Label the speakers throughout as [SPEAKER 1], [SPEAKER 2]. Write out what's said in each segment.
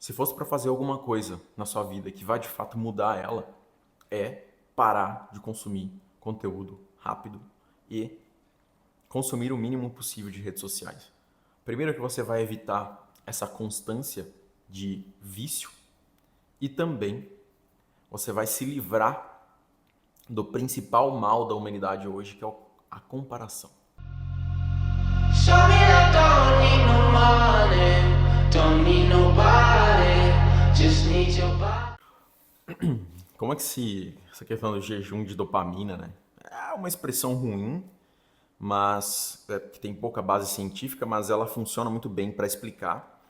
[SPEAKER 1] Se fosse para fazer alguma coisa na sua vida que vai de fato mudar ela, é parar de consumir conteúdo rápido e consumir o mínimo possível de redes sociais. Primeiro que você vai evitar essa constância de vício e também você vai se livrar do principal mal da humanidade hoje, que é a comparação.
[SPEAKER 2] Show me I don't need no money, don't need nobody, just need your body.
[SPEAKER 1] Como é que essa questão do jejum de dopamina, né? É uma expressão ruim, mas que tem pouca base científica, mas ela funciona muito bem para explicar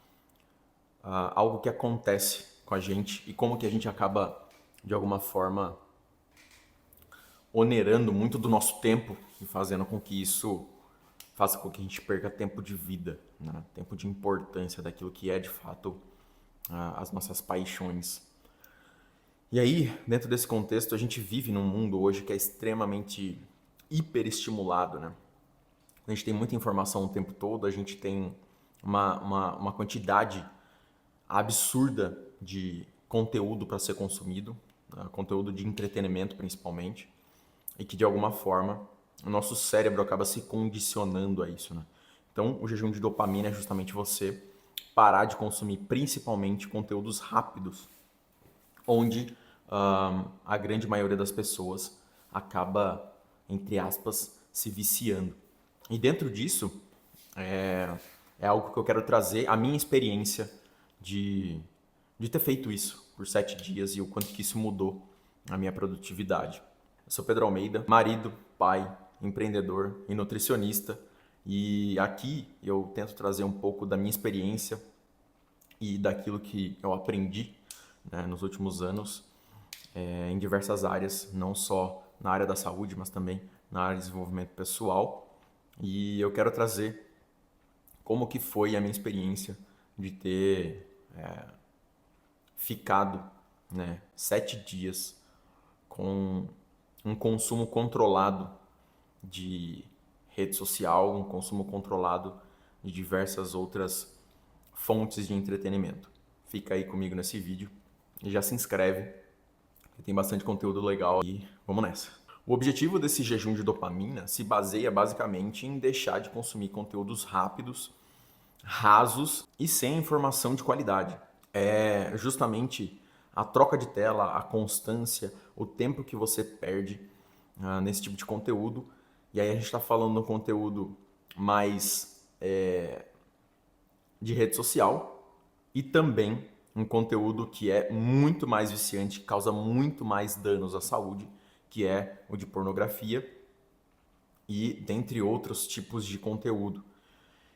[SPEAKER 1] algo que acontece com a gente e como que a gente acaba, de alguma forma, onerando muito do nosso tempo e fazendo com que isso faça com que a gente perca tempo de vida, né? Tempo de importância daquilo que é de fato as nossas paixões. E aí, dentro desse contexto, a gente vive num mundo hoje que é extremamente hiperestimulado, né? A gente tem muita informação o tempo todo, a gente tem uma quantidade absurda de conteúdo para ser consumido, né? Conteúdo de entretenimento principalmente, e que de alguma forma o nosso cérebro acaba se condicionando a isso, né? Então, o jejum de dopamina é justamente você parar de consumir principalmente conteúdos rápidos, onde a grande maioria das pessoas acaba, entre aspas, se viciando. E dentro disso, é algo que eu quero trazer, a minha experiência de ter feito isso por 7 dias e o quanto que isso mudou a minha produtividade. Eu sou Pedro Almeida, marido, pai, empreendedor e nutricionista. E aqui eu tento trazer um pouco da minha experiência e daquilo que eu aprendi, né, nos últimos anos em diversas áreas, não só na área da saúde, mas também na área de desenvolvimento pessoal. E eu quero trazer como que foi a minha experiência de ter ficado, né, 7 dias com um consumo controlado de rede social, um consumo controlado de diversas outras fontes de entretenimento. Fica aí comigo nesse vídeo e já se inscreve, que tem bastante conteúdo legal e vamos nessa. O objetivo desse jejum de dopamina se baseia basicamente em deixar de consumir conteúdos rápidos, rasos e sem informação de qualidade. É justamente a troca de tela, a constância, o tempo que você perde nesse tipo de conteúdo. E aí a gente está falando de um conteúdo mais de rede social e também um conteúdo que é muito mais viciante, que causa muito mais danos à saúde, que é o de pornografia e dentre outros tipos de conteúdo.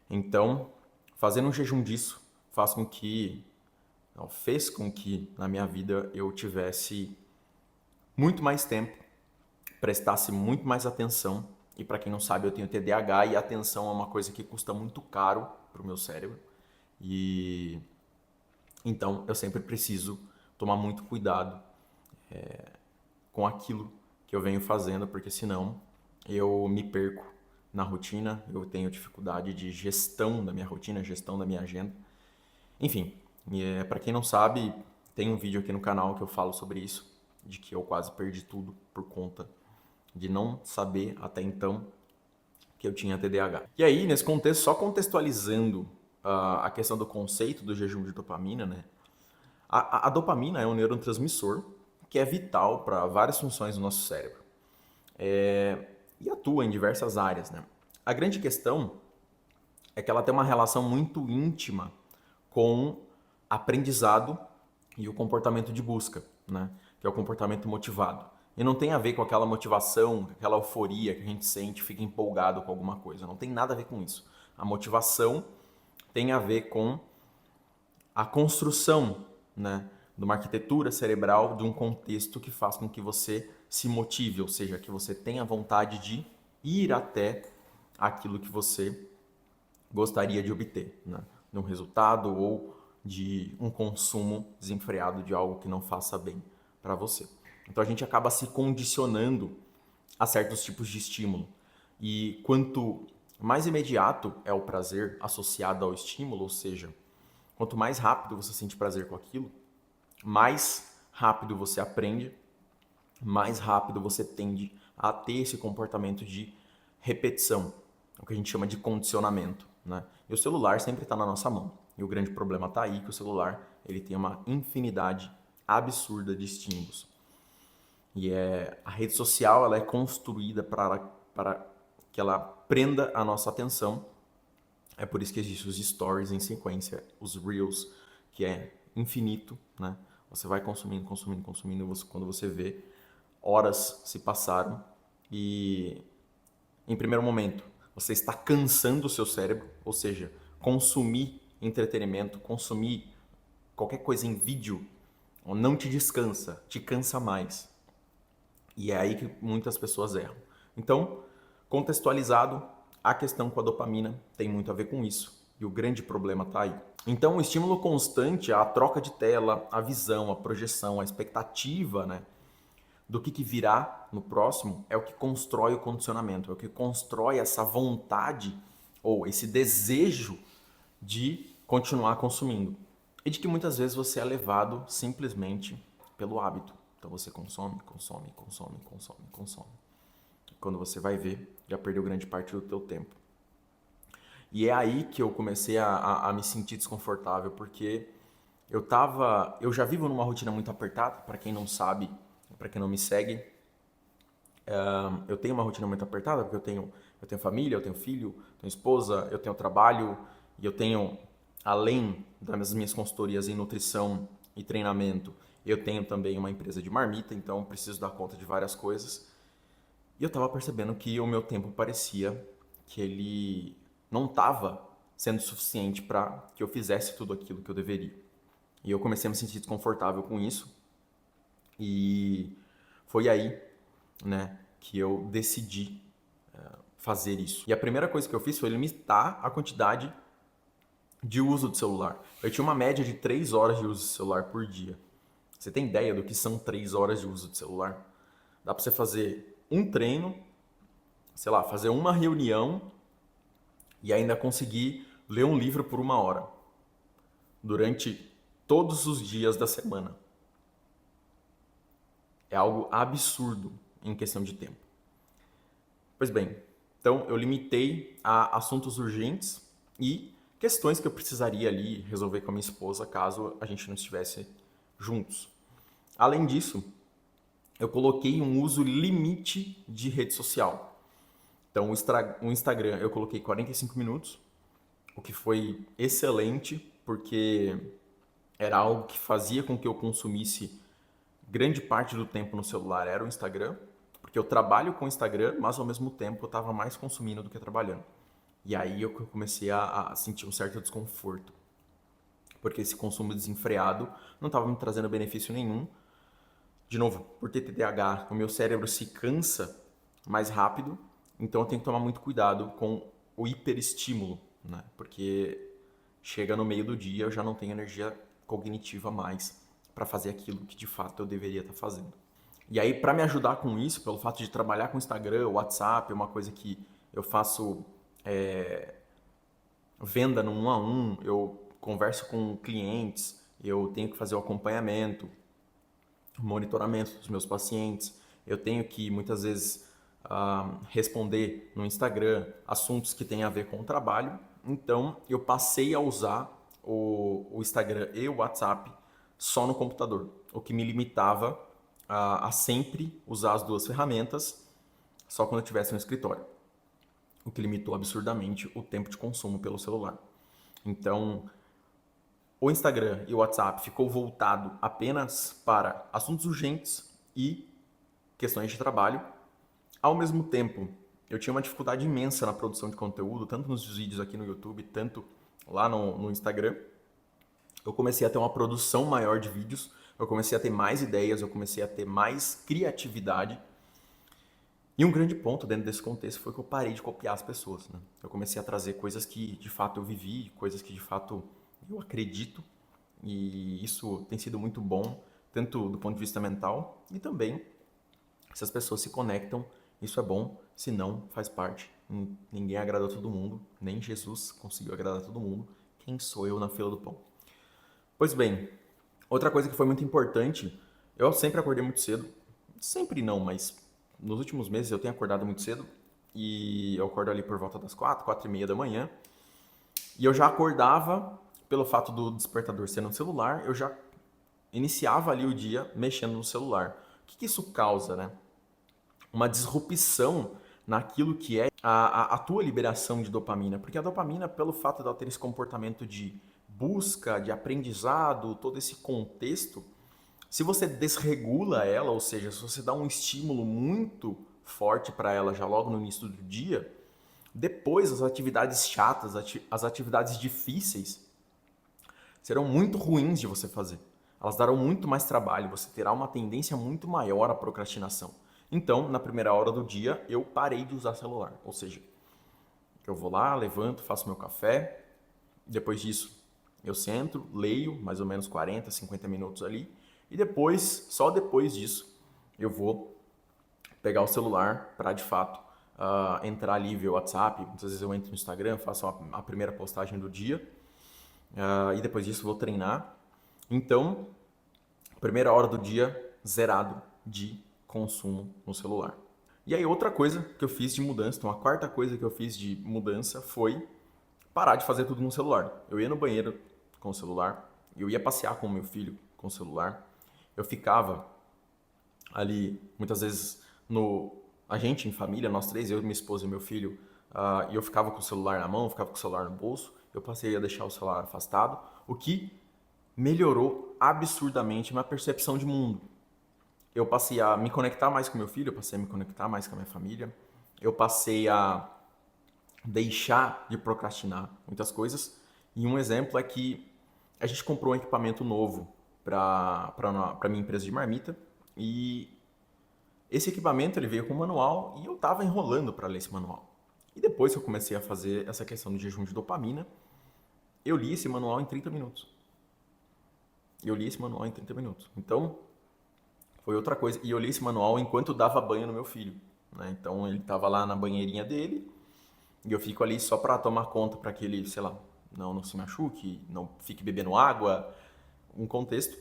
[SPEAKER 1] Então, fazendo um jejum disso fez com que na minha vida eu tivesse muito mais tempo, prestasse muito mais atenção. E para quem não sabe, eu tenho TDAH e a atenção é uma coisa que custa muito caro para o meu cérebro. E então eu sempre preciso tomar muito cuidado com aquilo que eu venho fazendo, porque senão eu me perco na rotina, eu tenho dificuldade de gestão da minha rotina, gestão da minha agenda. Enfim, para quem não sabe, tem um vídeo aqui no canal que eu falo sobre isso, de que eu quase perdi tudo por conta de não saber até então que eu tinha TDAH. E aí, nesse contexto, só contextualizando a questão do conceito do jejum de dopamina, né? A dopamina é um neurotransmissor que é vital para várias funções do nosso cérebro e atua em diversas áreas, né? A grande questão é que ela tem uma relação muito íntima com aprendizado e o comportamento de busca, né? Que é o comportamento motivado. E não tem a ver com aquela motivação, aquela euforia que a gente sente, fica empolgado com alguma coisa. Não tem nada a ver com isso. A motivação tem a ver com a construção, né, de uma arquitetura cerebral, de um contexto que faz com que você se motive, ou seja, que você tenha vontade de ir até aquilo que você gostaria de obter, né, de um resultado ou de um consumo desenfreado de algo que não faça bem para você. Então a gente acaba se condicionando a certos tipos de estímulo. E quanto mais imediato é o prazer associado ao estímulo, ou seja, Quanto mais rápido você sente prazer com aquilo, mais rápido você aprende, mais rápido você tende a ter esse comportamento de repetição, o que a gente chama de condicionamento, né? E o celular sempre está na nossa mão. E o grande problema está aí que o celular ele tem uma infinidade absurda de estímulos. E a rede social ela é construída para que ela prenda a nossa atenção. É por isso que existem os stories em sequência, os reels, que é infinito, né? Você vai consumindo, quando você vê, horas se passaram e, em primeiro momento, você está cansando o seu cérebro, ou seja, consumir entretenimento, consumir qualquer coisa em vídeo, não te descansa, te cansa mais. E é aí que muitas pessoas erram. Então, contextualizado, a questão com a dopamina tem muito a ver com isso. E o grande problema está aí. Então, o estímulo constante, a troca de tela, a visão, a projeção, a expectativa, né, do que virá no próximo é o que constrói o condicionamento, é o que constrói essa vontade ou esse desejo de continuar consumindo. E de que muitas vezes você é levado simplesmente pelo hábito. Então você consome. Quando você vai ver, já perdeu grande parte do teu tempo. E é aí que eu comecei a me sentir desconfortável, porque eu já vivo numa rotina muito apertada, para quem não sabe, para quem não me segue, eu tenho uma rotina muito apertada, porque eu tenho família, eu tenho filho, tenho esposa, eu tenho trabalho, e eu tenho, além das minhas consultorias em nutrição e treinamento, eu tenho também uma empresa de marmita, então preciso dar conta de várias coisas. E eu estava percebendo que o meu tempo parecia que ele não estava sendo suficiente para que eu fizesse tudo aquilo que eu deveria. E eu comecei a me sentir desconfortável com isso. E foi aí, né, que eu decidi fazer isso. E a primeira coisa que eu fiz foi limitar a quantidade de uso do celular. Eu tinha uma média de 3 horas de uso do celular por dia. Você tem ideia do que são 3 horas de uso do celular? Dá para você fazer um treino, sei lá, fazer uma reunião e ainda conseguir ler um livro por 1 hora durante todos os dias da semana. É algo absurdo em questão de tempo. Pois bem, então eu limitei a assuntos urgentes e questões que eu precisaria ali resolver com a minha esposa caso a gente não estivesse juntos. Além disso, eu coloquei um uso limite de rede social. Então, o Instagram eu coloquei 45 minutos, o que foi excelente, porque era algo que fazia com que eu consumisse grande parte do tempo no celular, era o Instagram, porque eu trabalho com o Instagram, mas ao mesmo tempo eu estava mais consumindo do que trabalhando. E aí eu comecei a sentir um certo desconforto, porque esse consumo desenfreado não estava me trazendo benefício nenhum. De novo, por ter TDAH, o meu cérebro se cansa mais rápido, então eu tenho que tomar muito cuidado com o hiperestímulo, né? Porque chega no meio do dia eu já não tenho energia cognitiva mais para fazer aquilo que de fato eu deveria estar fazendo. E aí, para me ajudar com isso, pelo fato de trabalhar com Instagram, WhatsApp, é uma coisa que eu faço venda no 1 a 1, eu converso com clientes, eu tenho que fazer o acompanhamento, monitoramento dos meus pacientes, eu tenho que muitas vezes responder no Instagram assuntos que têm a ver com o trabalho. Então eu passei a usar o Instagram e o WhatsApp só no computador, o que me limitava a sempre usar as duas ferramentas só quando eu estivesse no escritório, o que limitou absurdamente o tempo de consumo pelo celular. Então, o Instagram e o WhatsApp ficou voltado apenas para assuntos urgentes e questões de trabalho. Ao mesmo tempo, eu tinha uma dificuldade imensa na produção de conteúdo, tanto nos vídeos aqui no YouTube, tanto lá no Instagram. Eu comecei a ter uma produção maior de vídeos, eu comecei a ter mais ideias, eu comecei a ter mais criatividade. E um grande ponto dentro desse contexto foi que eu parei de copiar as pessoas, né? Eu comecei a trazer coisas que de fato eu vivi, coisas que de fato eu acredito, e isso tem sido muito bom, tanto do ponto de vista mental e também se as pessoas se conectam, isso é bom, se não, faz parte. Ninguém agrada a todo mundo, nem Jesus conseguiu agradar a todo mundo. Quem sou eu na fila do pão? Pois bem, outra coisa que foi muito importante, eu sempre acordei muito cedo. Sempre não, mas nos últimos meses eu tenho acordado muito cedo. E eu acordo ali por volta das 4h, 4h30 da manhã. E eu já acordava, pelo fato do despertador ser no celular, eu já iniciava ali o dia mexendo no celular. O que isso causa, né? Uma disrupção naquilo que é a tua liberação de dopamina. Porque a dopamina, pelo fato de ela ter esse comportamento de busca, de aprendizado, todo esse contexto, se você desregula ela, ou seja, se você dá um estímulo muito forte para ela já logo no início do dia, depois as atividades chatas, as atividades difíceis, serão muito ruins de você fazer. Elas darão muito mais trabalho, você terá uma tendência muito maior à procrastinação. Então, na primeira hora do dia, eu parei de usar celular. Ou seja, eu vou lá, levanto, faço meu café, depois disso eu sento, leio mais ou menos 40, 50 minutos ali, e depois, só depois disso, eu vou pegar o celular para de fato entrar ali, ver o WhatsApp. Muitas vezes eu entro no Instagram, faço a primeira postagem do dia, e depois disso vou treinar. Então, primeira hora do dia zerado de consumo no celular. E aí outra coisa que eu fiz de mudança, então a quarta coisa que eu fiz de mudança foi parar de fazer tudo no celular. Eu ia no banheiro com o celular, eu ia passear com o meu filho com o celular, eu ficava ali muitas vezes a gente em família, nós três, eu, minha esposa e meu filho, e eu ficava com o celular na mão, ficava com o celular no bolso, eu passei a deixar o celular afastado, o que melhorou absurdamente minha percepção de mundo. Eu passei a me conectar mais com meu filho, eu passei a me conectar mais com a minha família, eu passei a deixar de procrastinar muitas coisas. E um exemplo é que a gente comprou um equipamento novo para a minha empresa de marmita, e esse equipamento ele veio com manual e eu estava enrolando para ler esse manual. E depois que eu comecei a fazer essa questão do jejum de dopamina, eu li esse manual em 30 minutos. Então, foi outra coisa. E eu li esse manual enquanto dava banho no meu filho, né? Então, ele estava lá na banheirinha dele e eu fico ali só para tomar conta para que ele, sei lá, não se machuque, não fique bebendo água, um contexto.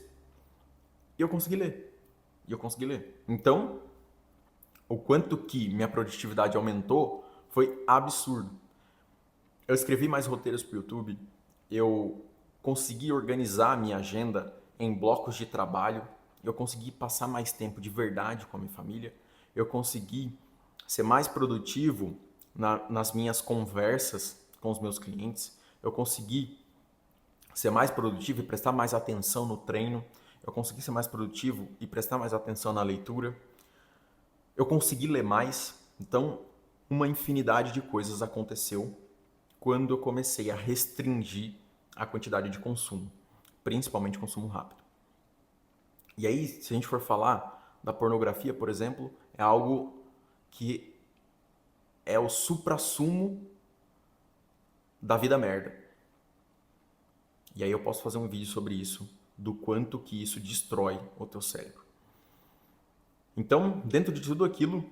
[SPEAKER 1] E eu consegui ler. Então, o quanto que minha produtividade aumentou foi absurdo. Eu escrevi mais roteiros para o YouTube, eu consegui organizar a minha agenda em blocos de trabalho, eu consegui passar mais tempo de verdade com a minha família, eu consegui ser mais produtivo nas minhas conversas com os meus clientes, eu consegui ser mais produtivo e prestar mais atenção no treino, eu consegui ser mais produtivo e prestar mais atenção na leitura, eu consegui ler mais. Então, uma infinidade de coisas aconteceu quando eu comecei a restringir a quantidade de consumo, principalmente consumo rápido. E aí, se a gente for falar da pornografia, por exemplo, é algo que é o suprassumo da vida merda. E aí eu posso fazer um vídeo sobre isso, do quanto que isso destrói o teu cérebro. Então, dentro de tudo aquilo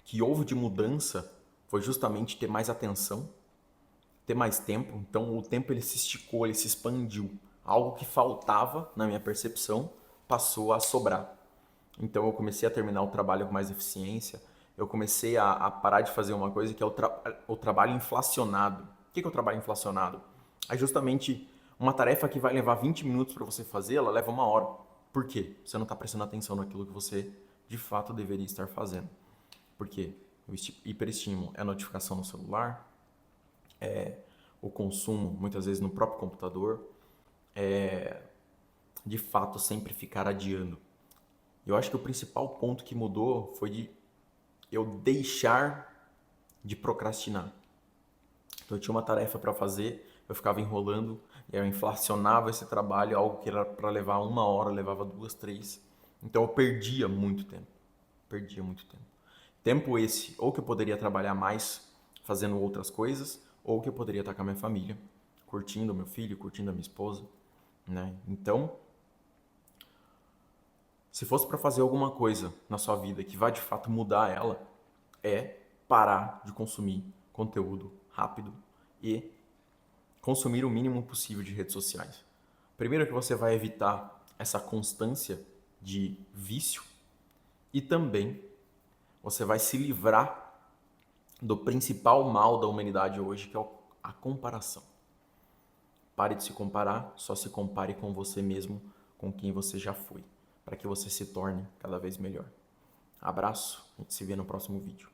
[SPEAKER 1] que houve de mudança, foi justamente ter mais atenção, ter mais tempo. Então o tempo ele se esticou, ele se expandiu. Algo que faltava na minha percepção passou a sobrar. Então eu comecei a terminar o trabalho com mais eficiência, eu comecei a parar de fazer uma coisa que é o trabalho inflacionado. O que é o trabalho inflacionado? É justamente uma tarefa que vai levar 20 minutos para você fazer, ela leva 1 hora. Por quê? Você não está prestando atenção naquilo que você de fato deveria estar fazendo. Por quê? O hiperestímulo é a notificação no celular, é o consumo, muitas vezes no próprio computador, é de fato sempre ficar adiando. Eu acho que o principal ponto que mudou foi de eu deixar de procrastinar. Então eu tinha uma tarefa para fazer, eu ficava enrolando, e eu inflacionava esse trabalho, algo que era para levar 1 hora, levava 2, 3. Então eu perdia muito tempo. Tempo esse, ou que eu poderia trabalhar mais fazendo outras coisas, ou que eu poderia estar com a minha família, curtindo o meu filho, curtindo a minha esposa, né? Então, se fosse para fazer alguma coisa na sua vida que vai de fato mudar ela, é parar de consumir conteúdo rápido e consumir o mínimo possível de redes sociais. Primeiro que você vai evitar essa constância de vício e também você vai se livrar do principal mal da humanidade hoje, que é a comparação. Pare de se comparar, só se compare com você mesmo, com quem você já foi, para que você se torne cada vez melhor. Abraço, a gente se vê no próximo vídeo.